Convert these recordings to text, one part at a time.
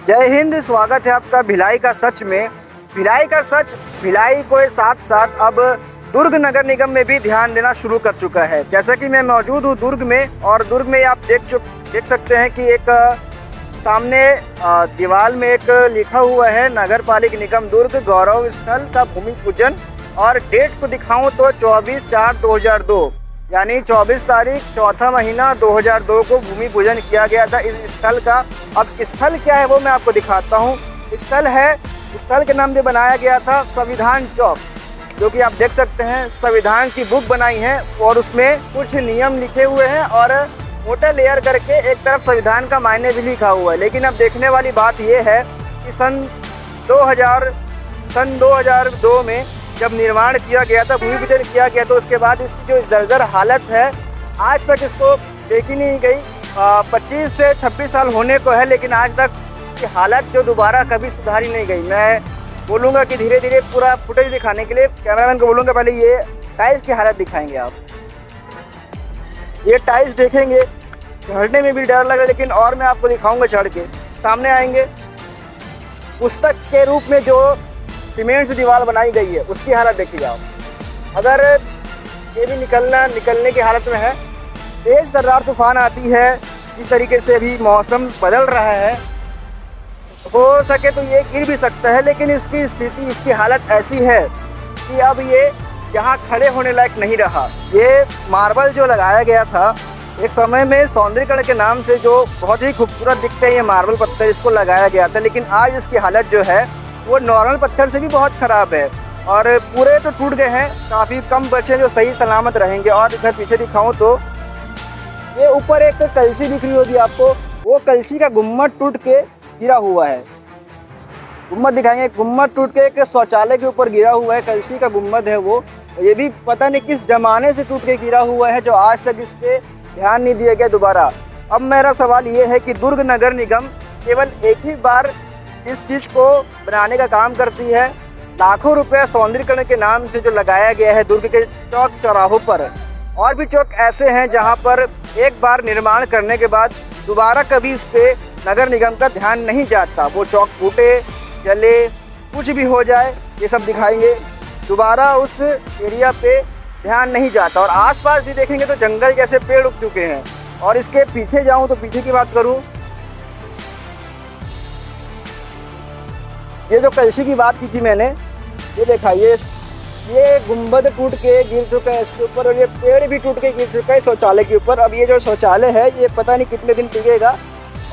जय हिंद। स्वागत है आपका भिलाई का सच में। भिलाई का सच भिलाई को साथ साथ अब दुर्ग नगर निगम में भी ध्यान देना शुरू कर चुका है। जैसा कि मैं मौजूद हूँ दुर्ग में, और दुर्ग में आप देख सकते हैं कि एक सामने दीवार में एक लिखा हुआ है नगर पालिक निगम दुर्ग गौरव स्थल का भूमि पूजन। और डेट को दिखाऊं तो 24/4/2002 यानी 24 तारीख चौथा महीना 2002 को भूमि पूजन किया गया था इस स्थल का। अब स्थल क्या है वो मैं आपको दिखाता हूँ। स्थल के नाम से बनाया गया था संविधान चौक, जो कि आप देख सकते हैं संविधान की बुक बनाई है और उसमें कुछ नियम लिखे हुए हैं और मोटा लेयर करके एक तरफ संविधान का मायने भी लिखा हुआ है। लेकिन अब देखने वाली बात यह है कि सन 2002 में जब निर्माण किया गया था, भूमि पूजन किया गया, तो उसके बाद इसकी जो जर्जर हालत है आज तक इसको देखी नहीं गई। 25 से 26 साल होने को है, लेकिन आज तक की हालत जो दोबारा कभी सुधारी नहीं गई। मैं बोलूँगा कि धीरे धीरे पूरा फुटेज दिखाने के लिए कैमरामैन को बोलूँगा पहले ये टाइल्स की हालत दिखाएंगे आप। ये टाइल्स देखेंगे, चढ़ने में भी डर लग रहा है, लेकिन और मैं आपको दिखाऊंगा चढ़ के। सामने आएंगे, पुस्तक के रूप में जो सीमेंट से दीवार बनाई गई है उसकी हालत देखिए आप। अगर ये भी निकलने की हालत में है। तेज़ तर्रार तूफान आती है, जिस तरीके से अभी मौसम बदल रहा है, हो सके तो ये गिर भी सकता है। लेकिन इसकी स्थिति, इसकी हालत ऐसी है कि अब ये यहाँ खड़े होने लायक नहीं रहा। ये मार्बल जो लगाया गया था एक समय में सौंदर्यीकरण के नाम से, जो बहुत ही खूबसूरत दिखते हैं ये मार्बल पत्थर, इसको लगाया गया था। लेकिन आज इसकी हालत जो है वो नॉर्मल पत्थर से भी बहुत ख़राब है और पूरे तो टूट गए हैं, काफ़ी कम बचे जो सही सलामत रहेंगे। और इधर पीछे दिखाऊं तो ये ऊपर एक कलशी दिख रही होगी आपको, वो कलशी का गुम्मद टूट के गिरा हुआ है। गुम्मद दिखाएंगे, गुम्मद टूट के एक शौचालय के ऊपर गिरा हुआ है, कलशी का गुम्मद है वो। ये भी पता नहीं किस ज़माने से टूट के गिरा हुआ है, जो आज तक इस पर ध्यान नहीं दिया गया दोबारा। अब मेरा सवाल ये है कि दुर्ग नगर निगम केवल एक ही बार इस चीज़ को बनाने का काम करती है। लाखों रुपए सौंदर्यीकरण के नाम से जो लगाया गया है दुर्ग के चौक चौराहों पर, और भी चौक ऐसे हैं जहां पर एक बार निर्माण करने के बाद दोबारा कभी इस पे नगर निगम का ध्यान नहीं जाता। वो चौक फूटे, जले, कुछ भी हो जाए, ये सब दिखाएंगे, दोबारा उस एरिया पे ध्यान नहीं जाता। और आसपास भी देखेंगे तो जंगल जैसे पेड़ उग चुके हैं। और इसके पीछे जाऊँ तो पीछे की बात करूँ, ये जो कलशी की बात की थी मैंने, ये देखा, ये गुंबद टूट के गिर चुका है इसके ऊपर, और ये पेड़ भी टूट के गिर चुका है शौचालय के ऊपर। अब ये जो शौचालय है ये पता नहीं कितने दिन टिकेगा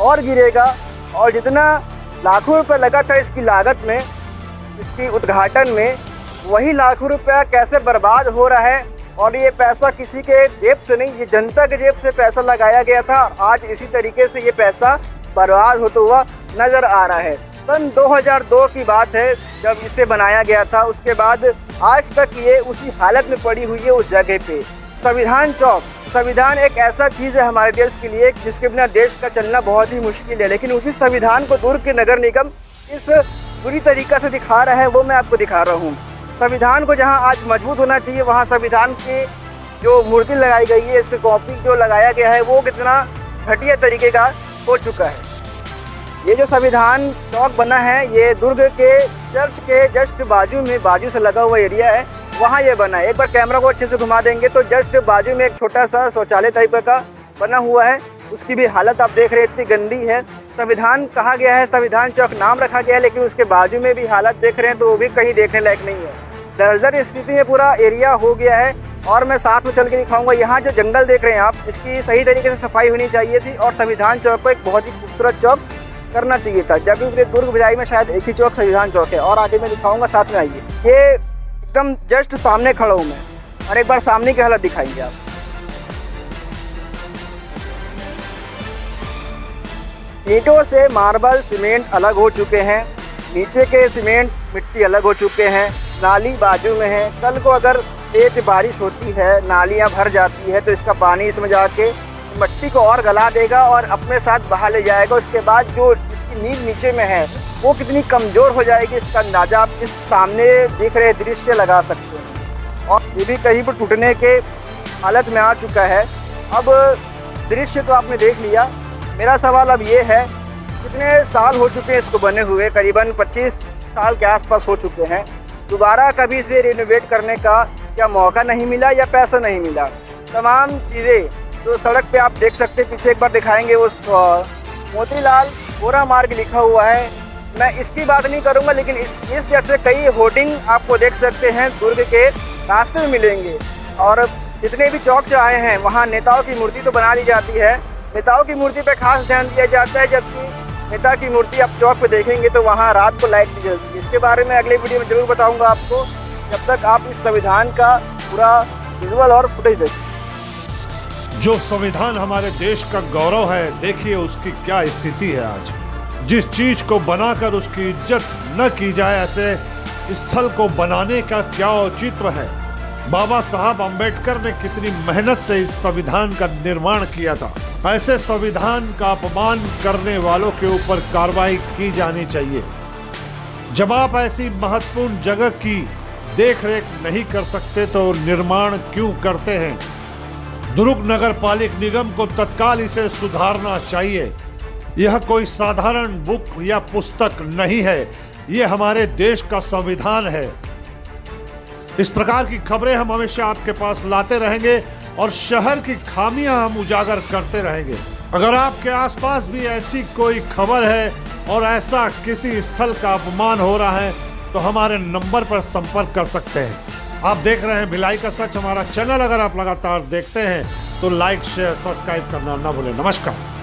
और गिरेगा। और जितना लाखों रुपए लगा था इसकी लागत में, इसकी उद्घाटन में, वही लाखों रुपया कैसे बर्बाद हो रहा है। और ये पैसा किसी के जेब से नहीं, ये जनता के जेब से पैसा लगाया गया था। आज इसी तरीके से ये पैसा बर्बाद होता हुआ नज़र आ रहा है। सन 2002 की बात है जब इसे बनाया गया था, उसके बाद आज तक ये उसी हालत में पड़ी हुई है उस जगह पे। संविधान चौक, संविधान एक ऐसा चीज़ है हमारे देश के लिए जिसके बिना देश का चलना बहुत ही मुश्किल है। लेकिन उसी संविधान को दुर्ग के नगर निगम इस बुरी तरीक़ा से दिखा रहा है, वो मैं आपको दिखा रहा हूँ। संविधान को जहाँ आज मजबूत होना चाहिए, वहाँ संविधान की जो मूर्ति लगाई गई है, इसके कॉपी जो लगाया गया है, वो कितना घटिया तरीके का हो चुका है। ये जो संविधान चौक बना है, ये दुर्ग के चर्च के जस्ट बाजू से लगा हुआ एरिया है, वहाँ ये बना है। एक बार कैमरा को अच्छे से घुमा देंगे तो जस्ट बाजू में एक छोटा सा शौचालय टाइप का बना हुआ है, उसकी भी हालत आप देख रहे हैं, इतनी गंदी है। संविधान कहा गया है, संविधान चौक नाम रखा गया है, लेकिन उसके बाजू में भी हालत देख रहे हैं तो वो भी कहीं देखने लायक नहीं है। जर्जर स्थिति में पूरा एरिया हो गया है। और मैं साथ में चल के दिखाऊंगा, यहाँ जो जंगल देख रहे हैं आप, इसकी सही तरीके से सफाई होनी चाहिए थी और संविधान चौक को एक बहुत ही खूबसूरत चौक करना चाहिए था। जब भी दुर्ग भिलाई में शायद एक ही चौक संविधान चौक है। और आगे मैं दिखाऊंगा, साथ में आइए। ये एकदम जस्ट सामने खड़ा हूँ मैं, और एक बार सामने की हालत दिखाइए आप। ईंटों से मार्बल सीमेंट अलग हो चुके हैं, नीचे के सीमेंट मिट्टी अलग हो चुके हैं, नाली बाजू में है। कल को अगर तेज बारिश होती है, नालियाँ भर जाती है, तो इसका पानी इसमें जाके मिट्टी को और गला देगा और अपने साथ बहा ले जाएगा। उसके बाद जो इसकी नींव नीचे में है वो कितनी कमज़ोर हो जाएगी, इसका अंदाज़ा आप इस सामने दिख रहे दृश्य लगा सकते हैं। और ये भी कहीं पर टूटने के हालत में आ चुका है। अब दृश्य तो आपने देख लिया, मेरा सवाल अब ये है कितने साल हो चुके हैं इसको बने हुए, करीबन 25 साल के आसपास हो चुके हैं। दोबारा कभी इसे रिनोवेट करने का क्या मौका नहीं मिला या पैसा नहीं मिला। तमाम चीज़ें जो सड़क पे आप देख सकते हैं, पीछे एक बार दिखाएंगे, उस मोतीलाल बोरा मार्ग लिखा हुआ है। मैं इसकी बात नहीं करूंगा, लेकिन इस जैसे कई होर्डिंग आपको देख सकते हैं दुर्ग के रास्ते में मिलेंगे। और जितने भी चौक चौराहे हैं वहाँ नेताओं की मूर्ति तो बना दी जाती है, नेताओं की मूर्ति पे खास ध्यान दिया जाता है, जबकि नेता की मूर्ति आप चौक पे देखेंगे तो वहाँ रात को लाइट भी जलती है। इसके बारे में अगले वीडियो में जरूर बताऊंगा आपको, जब तक आप इस संविधान का पूरा विजुअल और फुटेज देखें। जो संविधान हमारे देश का गौरव है, देखिए उसकी क्या स्थिति है आज। जिस चीज को बनाकर उसकी इज्जत न की जाए, ऐसे स्थल को बनाने का क्या औचित्य है। बाबा साहब अंबेडकर ने कितनी मेहनत से इस संविधान का निर्माण किया था। ऐसे संविधान का अपमान करने वालों के ऊपर कार्रवाई की जानी चाहिए। जब आप ऐसी महत्वपूर्ण जगह की देखरेख नहीं कर सकते तो निर्माण क्यों करते हैं। दुर्ग नगर पालिक निगम को तत्काल इसे सुधारना चाहिए। यह कोई साधारण बुक या पुस्तक नहीं है, यह हमारे देश का संविधान है। इस प्रकार की खबरें हम हमेशा आपके पास लाते रहेंगे और शहर की खामियां हम उजागर करते रहेंगे। अगर आपके आसपास भी ऐसी कोई खबर है और ऐसा किसी स्थल का अपमान हो रहा है तो हमारे नंबर पर संपर्क कर सकते हैं। आप देख रहे हैं भिलाई का सच, हमारा चैनल अगर आप लगातार देखते हैं तो लाइक शेयर सब्सक्राइब करना ना भूलें। नमस्कार।